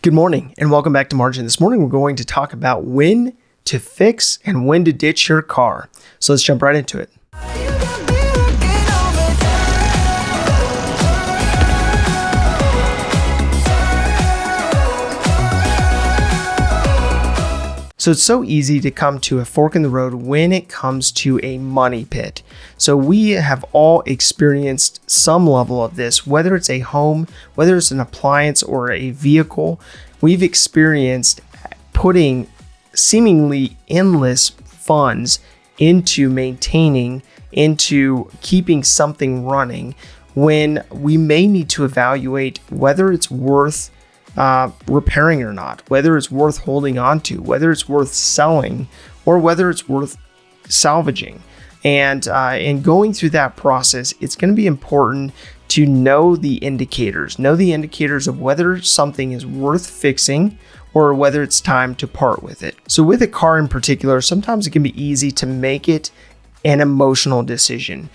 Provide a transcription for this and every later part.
Good morning and welcome back to Margin. This morning we're going to talk about when to fix and when to ditch your car. So let's jump right into it. So it's so easy to come to a fork in the road when it comes to a money pit. So we have all experienced some level of this, whether it's a home, whether it's an appliance or a vehicle. We've experienced putting seemingly endless funds into maintaining, into keeping something running, when we may need to evaluate whether it's worth repairing or not, whether it's worth holding on to, whether it's worth selling, or whether it's worth salvaging. And in going through that process, it's going to be important to know the indicators of whether something is worth fixing or whether it's time to part with it. So with a car in particular, sometimes it can be easy to make it an emotional decision,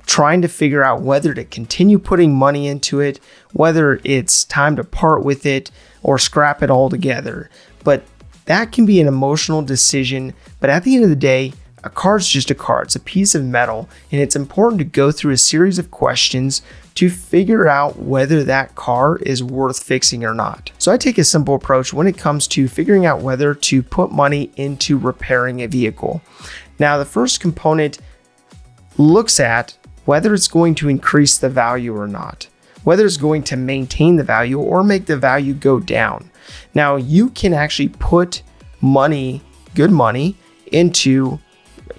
trying to figure out whether to continue putting money into it, whether it's time to part with it or scrap it altogether. But that can be an emotional decision. But at the end of the day, a car is just a car. It's a piece of metal, and it's important to go through a series of questions to figure out whether that car is worth fixing or not. So I take a simple approach when it comes to figuring out whether to put money into repairing a vehicle. Now, the first component looks at whether it's going to increase the value or not, whether it's going to maintain the value or make the value go down. Now, you can actually put money, good money, into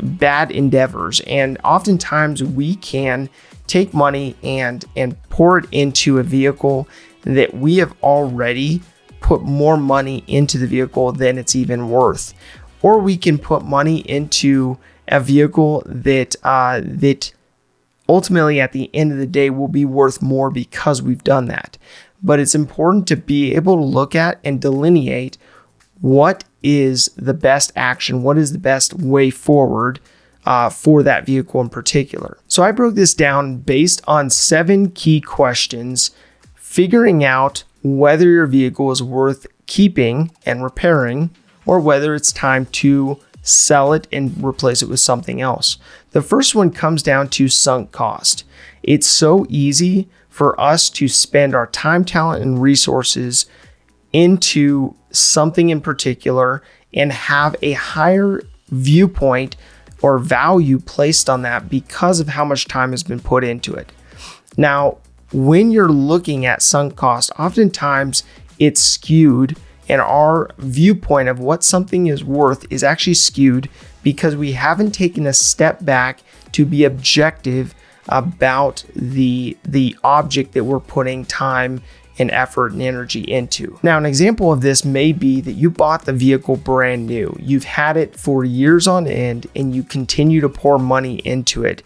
bad endeavors. And oftentimes we can take money and pour it into a vehicle that we have already put more money into the vehicle than it's even worth. Or we can put money into a vehicle that ultimately, at the end of the day, will be worth more because we've done that. But it's important to be able to look at and delineate what is the best action, what is the best way forward for that vehicle in particular. So I broke this down based on 7 key questions, figuring out whether your vehicle is worth keeping and repairing or whether it's time to sell it and replace it with something else. The first one comes down to sunk cost. It's so easy for us to spend our time, talent, and resources into something in particular and have a higher viewpoint or value placed on that because of how much time has been put into it. Now, when you're looking at sunk cost, oftentimes it's skewed, and our viewpoint of what something is worth is actually skewed because we haven't taken a step back to be objective about the object that we're putting time and effort and energy into. Now, an example of this may be that you bought the vehicle brand new. You've had it for years on end and you continue to pour money into it.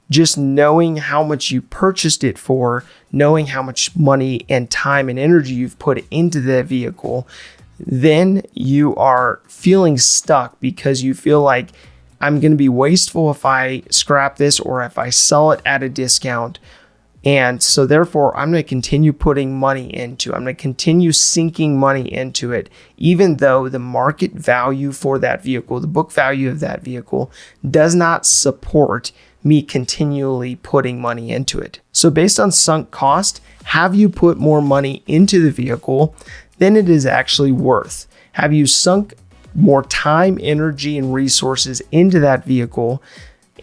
Just knowing how much you purchased it for, knowing how much money and time and energy you've put into that vehicle, then you are feeling stuck because you feel like I'm going to be wasteful if I scrap this or if I sell it at a discount. And so therefore, I'm going to continue putting money into it. I'm going to continue sinking money into it, even though the market value for that vehicle, the book value of that vehicle, does not support me continually putting money into it. So based on sunk cost, have you put more money into the vehicle than it is actually worth? Have you sunk more time, energy, and resources into that vehicle,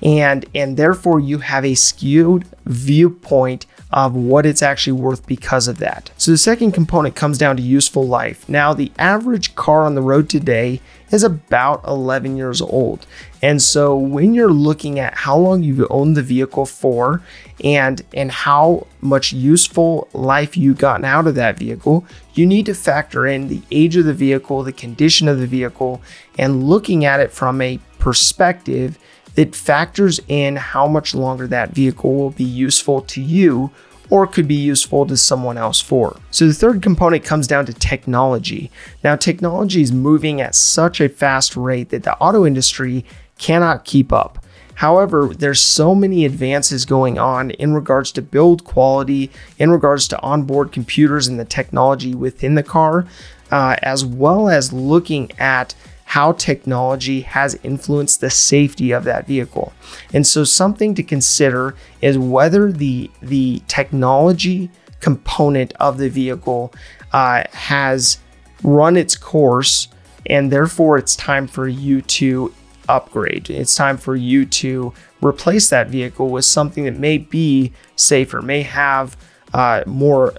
and therefore you have a skewed viewpoint of what it's actually worth because of that? So the second component comes down to useful life. Now, the average car on the road today is about 11 years old. And so when you're looking at how long you've owned the vehicle for and how much useful life you've gotten out of that vehicle, you need to factor in the age of the vehicle, the condition of the vehicle, and looking at it from a perspective that factors in how much longer that vehicle will be useful to you or could be useful to someone else for. So the third component comes down to technology. Now, technology is moving at such a fast rate that the auto industry cannot keep up. However, there's so many advances going on in regards to build quality, in regards to onboard computers and the technology within the car, as well as looking at how technology has influenced the safety of that vehicle. And so something to consider is whether the technology component of the vehicle has run its course, and therefore it's time for you to upgrade. It's time for you to replace that vehicle with something that may be safer, may have more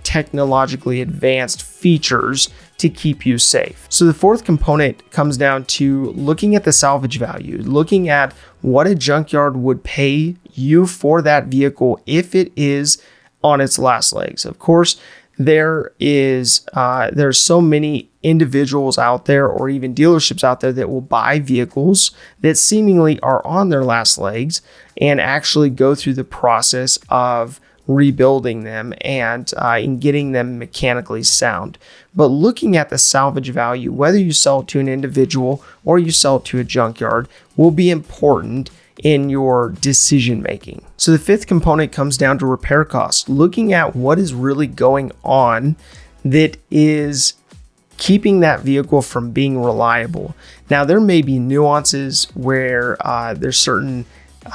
technologically advanced features to keep you safe. So the fourth component comes down to looking at the salvage value, looking at what a junkyard would pay you for that vehicle if it is on its last legs. Of course, there's so many individuals out there, or even dealerships out there, that will buy vehicles that seemingly are on their last legs and actually go through the process of rebuilding them and in getting them mechanically sound. But looking at the salvage value, whether you sell it to an individual or you sell it to a junkyard, will be important in your decision making. So the fifth component comes down to repair costs, looking at what is really going on that is keeping that vehicle from being reliable. Now, there may be nuances where there's certain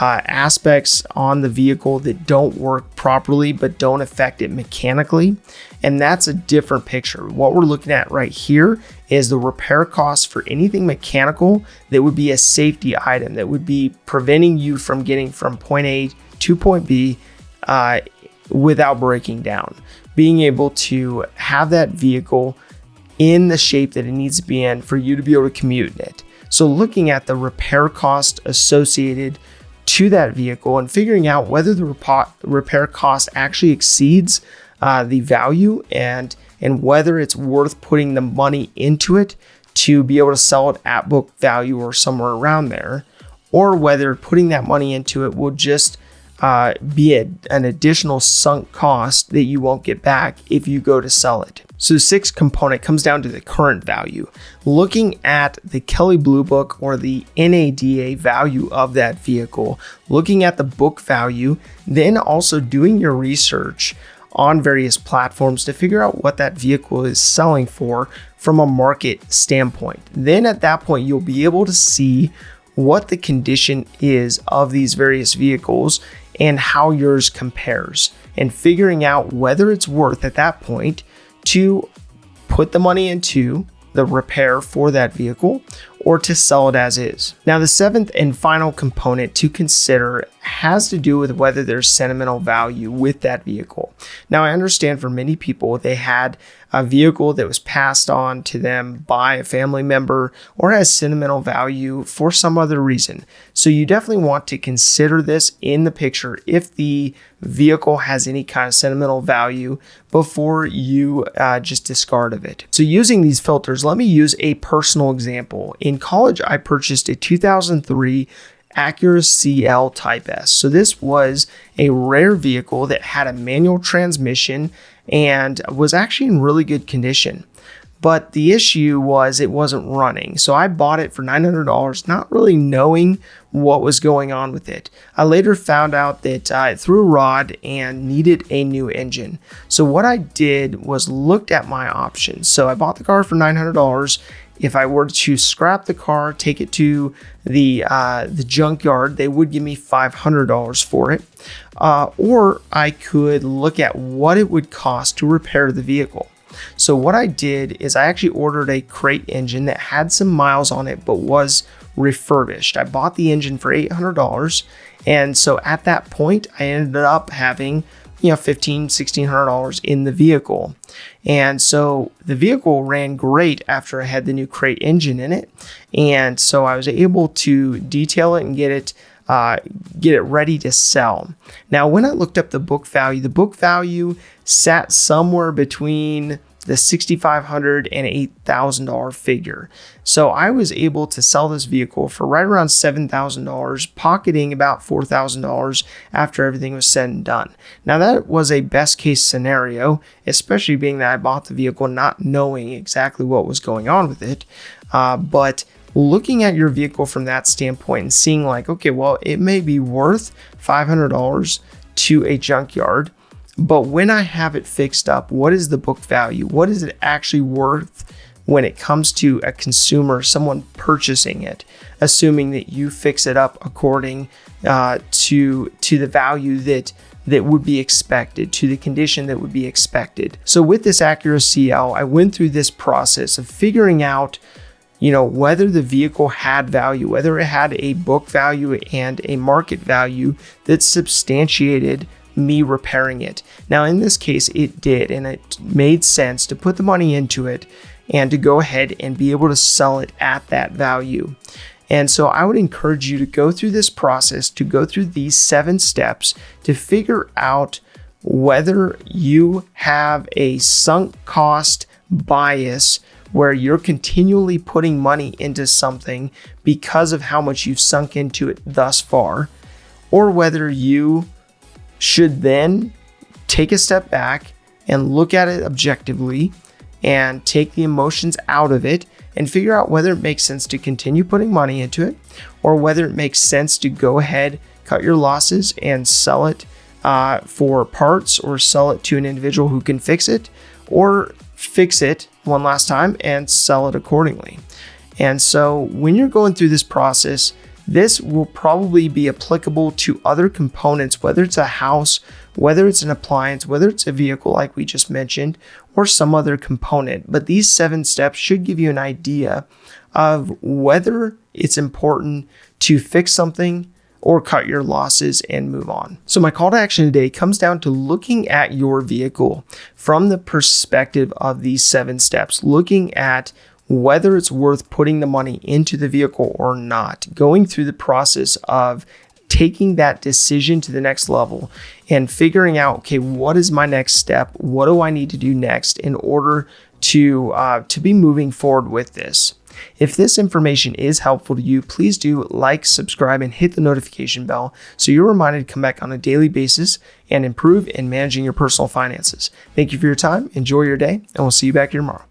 aspects on the vehicle that don't work properly but don't affect it mechanically, and that's a different picture. What we're looking at right here is the repair costs for anything mechanical that would be a safety item that would be preventing you from getting from point A to point B without breaking down. Being able to have that vehicle in the shape that it needs to be in for you to be able to commute in it. So looking at the repair cost associated to that vehicle and figuring out whether the repair cost actually exceeds the value and whether it's worth putting the money into it to be able to sell it at book value or somewhere around there, or whether putting that money into it will just be an additional sunk cost that you won't get back if you go to sell it. So the sixth component comes down to the current value, looking at the Kelley Blue Book or the NADA value of that vehicle, looking at the book value, then also doing your research on various platforms to figure out what that vehicle is selling for from a market standpoint. Then at that point, you'll be able to see what the condition is of these various vehicles and how yours compares, and figuring out whether it's worth at that point to put the money into the repair for that vehicle or to sell it as is. Now, the seventh and final component to consider has to do with whether there's sentimental value with that vehicle. Now, I understand for many people, they had a vehicle that was passed on to them by a family member or has sentimental value for some other reason. So you definitely want to consider this in the picture if the vehicle has any kind of sentimental value before you just discard of it. So using these filters, let me use a personal example. In college, I purchased a 2003 Acura CL Type S. So this was a rare vehicle that had a manual transmission and was actually in really good condition. But the issue was it wasn't running. So I bought it for $900, not really knowing what was going on with it. I later found out that it threw a rod and needed a new engine. So what I did was looked at my options. So I bought the car for $900. If I were to scrap the car, take it to the junkyard, they would give me $500 for it. Or I could look at what it would cost to repair the vehicle. So what I did is I actually ordered a crate engine that had some miles on it, but was refurbished. I bought the engine for $800. And so at that point, I ended up having $1,500, $1,600 in the vehicle. And so the vehicle ran great after I had the new crate engine in it. And so I was able to detail it and get it ready to sell. Now, when I looked up the book value sat somewhere between the $6,500 and $8,000 figure. So I was able to sell this vehicle for right around $7,000, pocketing about $4,000 after everything was said and done. Now, that was a best case scenario, especially being that I bought the vehicle not knowing exactly what was going on with it. But looking at your vehicle from that standpoint and seeing like, okay, well, it may be worth $500 to a junkyard. But when I have it fixed up, what is the book value? What is it actually worth when it comes to a consumer, someone purchasing it, assuming that you fix it up according to the value that would be expected, to the condition that would be expected. So with this Acura CL, I went through this process of figuring out, whether the vehicle had value, whether it had a book value and a market value that substantiated me repairing it. Now, in this case, it did, and it made sense to put the money into it and to go ahead and be able to sell it at that value. And so I would encourage you to go through this process, to go through these 7 steps to figure out whether you have a sunk cost bias where you're continually putting money into something because of how much you've sunk into it thus far, or whether you should then take a step back and look at it objectively and take the emotions out of it and figure out whether it makes sense to continue putting money into it, or whether it makes sense to go ahead, cut your losses and sell it for parts, or sell it to an individual who can fix it, or fix it one last time and sell it accordingly. And so when you're going through this process, this will probably be applicable to other components, whether it's a house, whether it's an appliance, whether it's a vehicle like we just mentioned, or some other component. But these 7 steps should give you an idea of whether it's important to fix something or cut your losses and move on. So my call to action today comes down to looking at your vehicle from the perspective of these 7 steps, looking at whether it's worth putting the money into the vehicle or not, going through the process of taking that decision to the next level and figuring out, okay, what is my next step? What do I need to do next in order to be moving forward with this? If this information is helpful to you, please do like, subscribe, and hit the notification bell so you're reminded to come back on a daily basis and improve in managing your personal finances. Thank you for your time. Enjoy your day, and we'll see you back here tomorrow.